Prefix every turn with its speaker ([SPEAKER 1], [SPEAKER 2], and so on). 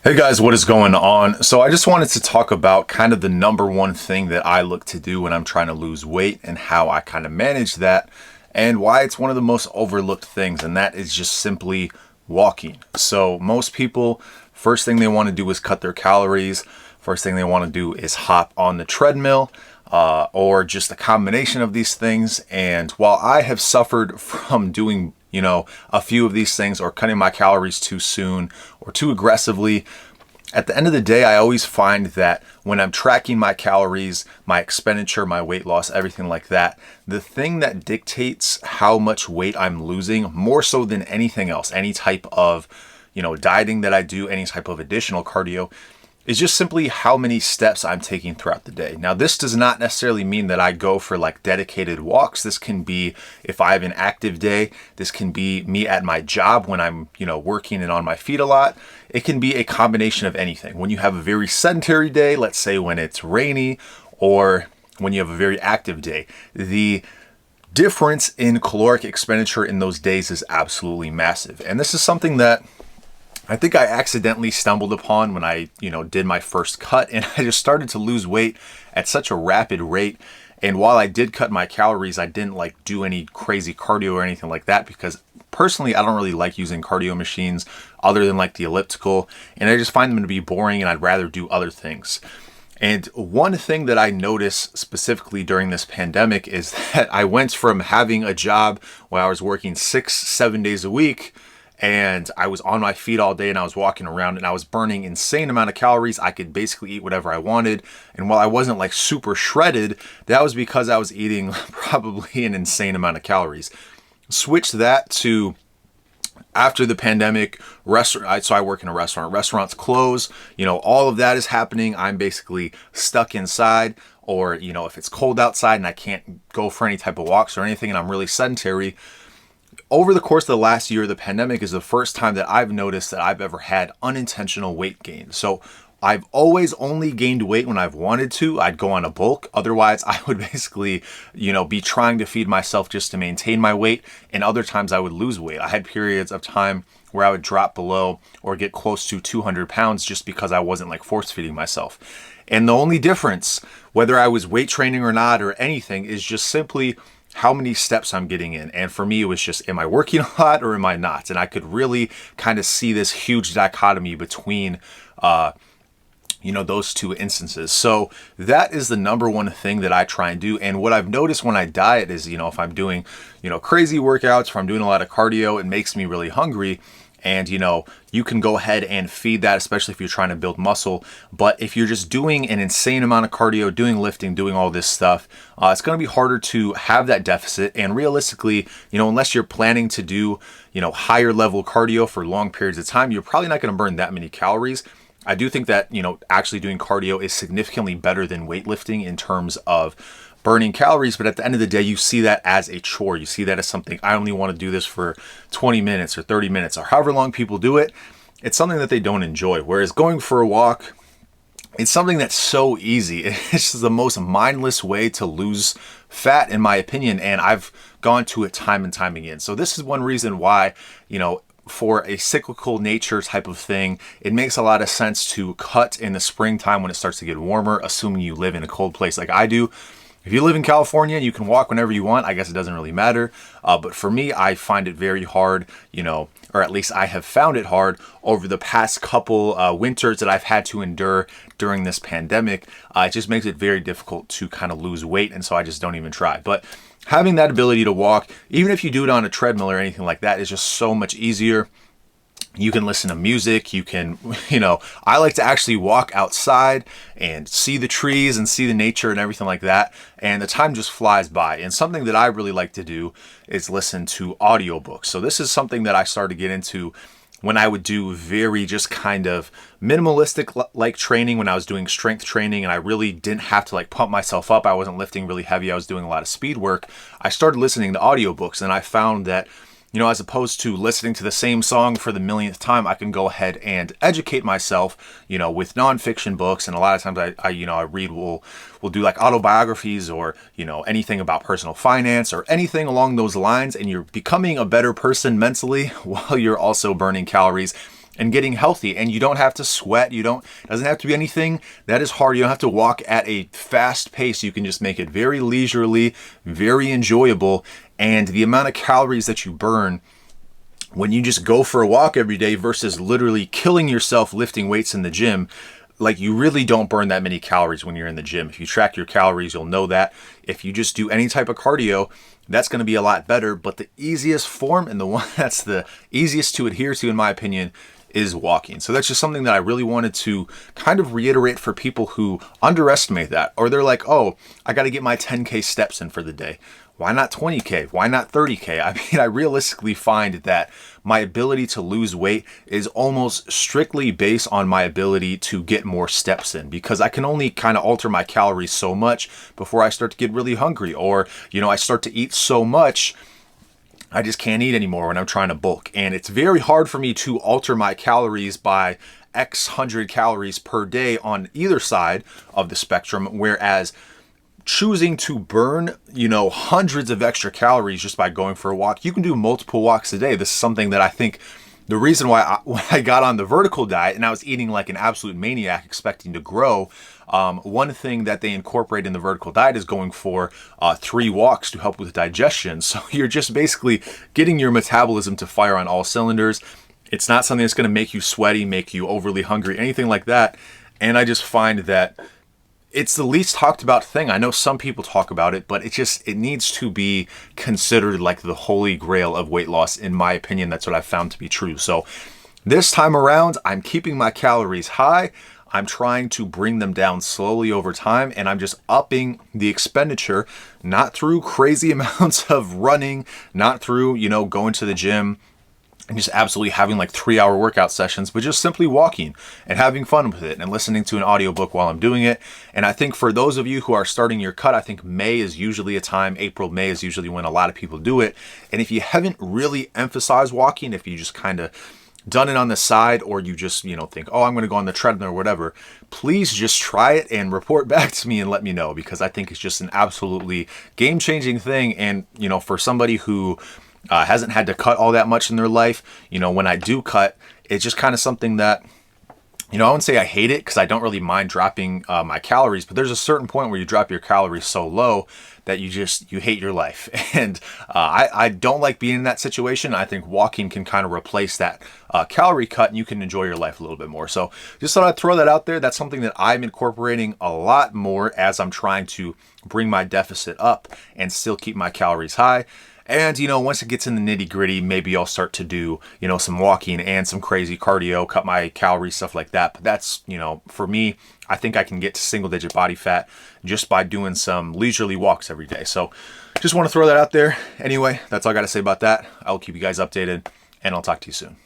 [SPEAKER 1] Hey guys, what is going on? So I just wanted to talk about kind of the number one thing that I look to do when I'm trying to lose weight and how I kind of manage that and why it's one of the most overlooked things, and that is just simply walking. So most people, first thing they want to do is cut their calories. First thing they want to do is hop on the treadmill, or just a combination of these things. And while I have suffered from doing a few of these things or cutting my calories too soon or too aggressively, at the end of the day, I always find that when I'm tracking my calories, my expenditure, my weight loss, everything like that, the thing that dictates how much weight I'm losing more so than anything else, any type of, dieting that I do, any type of additional cardio, is just simply how many steps I'm taking throughout the day. Now, this does not necessarily mean that I go for like dedicated walks. This can be if I have an active day. This can be me at my job when I'm, working and on my feet a lot. It can be a combination of anything. When you have a very sedentary day, let's say when it's rainy, or when you have a very active day, the difference in caloric expenditure in those days is absolutely massive. And this is something that I think I accidentally stumbled upon when I, did my first cut, and I just started to lose weight at such a rapid rate. And while I did cut my calories, I didn't do any crazy cardio or anything like that, because personally, I don't really like using cardio machines other than the elliptical, and I just find them to be boring and I'd rather do other things. And one thing that I noticed specifically during this pandemic is that I went from having a job where I was working 6-7 days a week, and I was on my feet all day and I was walking around and I was burning insane amount of calories. I could basically eat whatever I wanted. And while I wasn't super shredded, that was because I was eating probably an insane amount of calories. Switch that to after the pandemic, so I work in a restaurant. Restaurants close, all of that is happening. I'm basically stuck inside, or, if it's cold outside and I can't go for any type of walks or anything and I'm really sedentary. Over the course of the last year, the pandemic is the first time that I've noticed that I've ever had unintentional weight gain. So I've always only gained weight when I've wanted to. I'd go on a bulk. Otherwise, I would basically, be trying to feed myself just to maintain my weight. And other times I would lose weight. I had periods of time where I would drop below or get close to 200 pounds just because I wasn't force feeding myself. And the only difference, whether I was weight training or not or anything, is just simply how many steps I'm getting in. And for me, it was just, am I working a lot or am I not? And I could really kind of see this huge dichotomy between, those two instances. So that is the number one thing that I try and do. And what I've noticed when I diet is, if I'm doing, crazy workouts, if I'm doing a lot of cardio, it makes me really hungry. And, you can go ahead and feed that, especially if you're trying to build muscle. But if you're just doing an insane amount of cardio, doing lifting, doing all this stuff, it's going to be harder to have that deficit. And realistically, unless you're planning to do, higher level cardio for long periods of time, you're probably not going to burn that many calories. I do think that, actually doing cardio is significantly better than weightlifting in terms of burning calories, but at the end of the day, you see that as a chore. You see that as something, I only want to do this for 20 minutes or 30 minutes or however long people do it. It's something that they don't enjoy. Whereas going for a walk, it's something that's so easy. It's just the most mindless way to lose fat, in my opinion, and I've gone to it time and time again. So this is one reason why, for a cyclical nature type of thing, it makes a lot of sense to cut in the springtime when it starts to get warmer, assuming you live in a cold place like I do. If you live in California, you can walk whenever you want. I guess it doesn't really matter. But for me, I find it very hard, or at least I have found it hard over the past couple winters that I've had to endure during this pandemic. It just makes it very difficult to kind of lose weight. And so I just don't even try. But having that ability to walk, even if you do it on a treadmill or anything like that, is just so much easier. You can listen to music. You can, I like to actually walk outside and see the trees and see the nature and everything like that. And the time just flies by. And something that I really like to do is listen to audiobooks. So this is something that I started to get into when I would do very just kind of minimalistic training, when I was doing strength training and I really didn't have to pump myself up. I wasn't lifting really heavy. I was doing a lot of speed work. I started listening to audiobooks, and I found that as opposed to listening to the same song for the millionth time, I can go ahead and educate myself, with nonfiction books. And a lot of times I read, we'll do autobiographies or, anything about personal finance or anything along those lines. And you're becoming a better person mentally while you're also burning calories. and getting healthy. And you don't have to sweat. It doesn't have to be anything that is hard. You don't have to walk at a fast pace. You can just make it very leisurely, very enjoyable. And the amount of calories that you burn when you just go for a walk every day versus literally killing yourself lifting weights in the gym, like, you really don't burn that many calories when you're in the gym. If you track your calories, you'll know that. If you just do any type of cardio, that's going to be a lot better. But the easiest form, and the one that's the easiest to adhere to, in my opinion, is walking. So that's just something that I really wanted to kind of reiterate for people who underestimate that, or they're like, oh, I got to get my 10K steps in for the day. Why not 20K? Why not 30K? I mean, I realistically find that my ability to lose weight is almost strictly based on my ability to get more steps in, because I can only kind of alter my calories so much before I start to get really hungry, or, I start to eat so much I just can't eat anymore when I'm trying to bulk. And it's very hard for me to alter my calories by X hundred calories per day on either side of the spectrum, whereas choosing to burn, hundreds of extra calories just by going for a walk, you can do multiple walks a day. This is something that I think the reason why when I got on the vertical diet and I was eating like an absolute maniac expecting to grow, one thing that they incorporate in the vertical diet is going for 3 walks to help with digestion. So you're just basically getting your metabolism to fire on all cylinders. It's not something that's going to make you sweaty, make you overly hungry, anything like that. And I just find that it's the least talked about thing. I know some people talk about it, but it needs to be considered like the holy grail of weight loss. In my opinion, that's what I've found to be true. So this time around, I'm keeping my calories high. I'm trying to bring them down slowly over time, and I'm just upping the expenditure, not through crazy amounts of running, not through, going to the gym and just absolutely having like 3-hour workout sessions, but just simply walking and having fun with it and listening to an audiobook while I'm doing it. And I think for those of you who are starting your cut, I think May is usually a time, April, May is usually when a lot of people do it. And if you haven't really emphasized walking, if you just kind of done it on the side, or you just, think, oh, I'm going to go on the treadmill or whatever, please just try it and report back to me and let me know, because I think it's just an absolutely game-changing thing. And, for somebody who hasn't had to cut all that much in their life, when I do cut, it's just kind of something that, I wouldn't say I hate it, because I don't really mind dropping my calories, but there's a certain point where you drop your calories so low that you hate your life. And I don't like being in that situation. I think walking can kind of replace that calorie cut, and you can enjoy your life a little bit more. So just thought I'd throw that out there. That's something that I'm incorporating a lot more as I'm trying to bring my deficit up and still keep my calories high. And, once it gets in the nitty gritty, maybe I'll start to do, some walking and some crazy cardio, cut my calories, stuff like that. But that's, for me, I think I can get to single digit body fat just by doing some leisurely walks every day. So just want to throw that out there. Anyway, that's all I got to say about that. I'll keep you guys updated, and I'll talk to you soon.